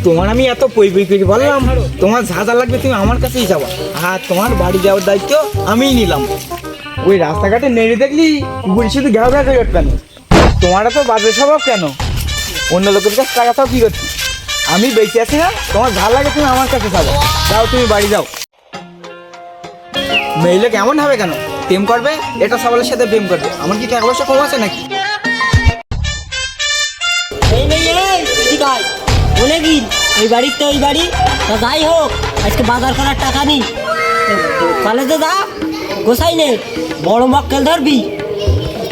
তোমার আমি এত পই পই করে বললাম তোমার যা যা লাগবে তুমি আমার কাছেই যাবা, আর তোমার বাড়ি যাওয়ার দায়িত্ব আমিই নিলাম। ওই রাস্তাঘাটে নেড়ে দেখলি বুড়ি শুধু ঘেউ ঘেউ করে কেন? তোমার তো বাজে স্বভাব কেন? অন্য লোকের কাছে টাকা চাও কি করছি? আমি বেঁচে আছি না, তোমার যা লাগে তুমি আমার কাছে যাবো। যাও তুমি বাড়ি যাও। মেয়েলে কেমন হবে কেন? প্রেম করবে, এটা সবালের সাথে প্রেম করবে। আমার কি টাকা পয়সা কম আছে নাকি? অনেকদিন ওই বাড়ির তো ওই বাড়ি তা যাই হোক, আজকে বাজার করার টাকা নেই। কলেজে যা গোসাই নে, বড় মক্কেল ধরবি,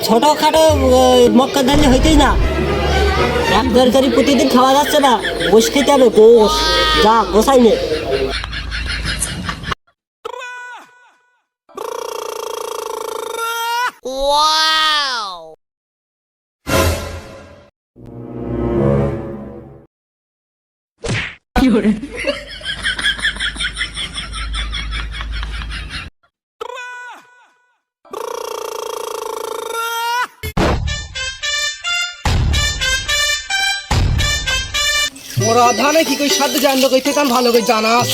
ছোটোখাটো মক্কেল ধরলে হইতেই না। এক তরকারি প্রতিদিন খাওয়া যাচ্ছে না, গোস খেতে হবে, গোস। যা গোসাই নে। ওরা ধানে কি কই সাথে জানলো কইতে কান ভালো করে জানাস।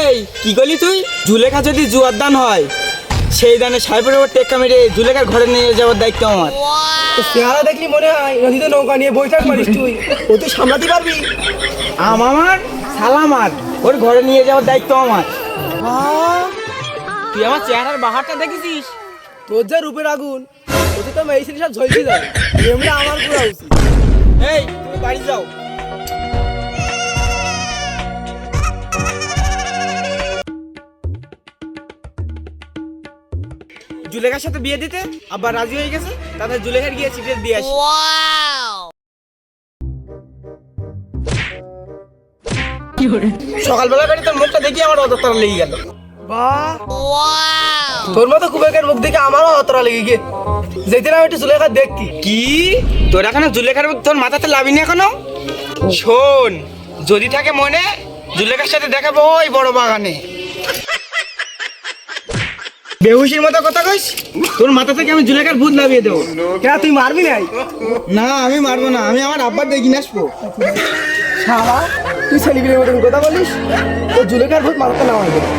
এই কি করলি তুই? জুলেখা যদি জুয়ার দান হয়, সেই দানে সাহেবের ওপর টেক্কা মেরে জুলেখার ঘরে নিয়ে যাওয়ার দায়িত্ব আমার। তো চেহারা দেখলি মনে হয় নদীতে নৌকা নিয়ে বৈঠক পারিস তুই, ও তুই সামলাতে পারবি? আমার সালামার ওর ঘরে নিয়ে যাওয়ার দায়িত্ব আমার। তুই আমার চেহারার বাহারটা দেখেছিস? তোর যা রূপের আগুন, ওতে তো মেয়েছিলি সব ঝলসে যাবে। এমনি আমার পুরা উচিত। এই তুমি বাড়ি যাও। জুলেখার সাথে বিয়ে দিতে আবার রাজি হয়ে গেছে, তাদের জুলেখার গিয়ে সিগারেট দিয়ে আসি। সকালবেলা করে তোর মুখটা দেখি আমার অতটা লেগে গেল। বাহ, তোর মতো কুবেকের মুখ দেখে আমারও অতরা লেগে গিয়ে যেদিন আমি একটু জুলেখা দেখতি। কি তোর এখনো জুলেখার মুখ তোর মাথাতে লাভিনি এখনো? শোন, যদি থাকে মনে, জুলেখার সাথে দেখাবো ওই বড় বাগানে। বেহুশির মতো কথা কইস, তোর মাথা থেকে আমি জুলেখার ভূত লাভিয়ে দেবো। কেন তুই মারবি নাই? না আমি মারবো না, আমি আমার আব্বার দেখি নিয়ে আসবো। শালা, তুই ছেলেগুলির মতন কথা বলিস, তো জুলেখার ভূত মারতে নামাই দেবে।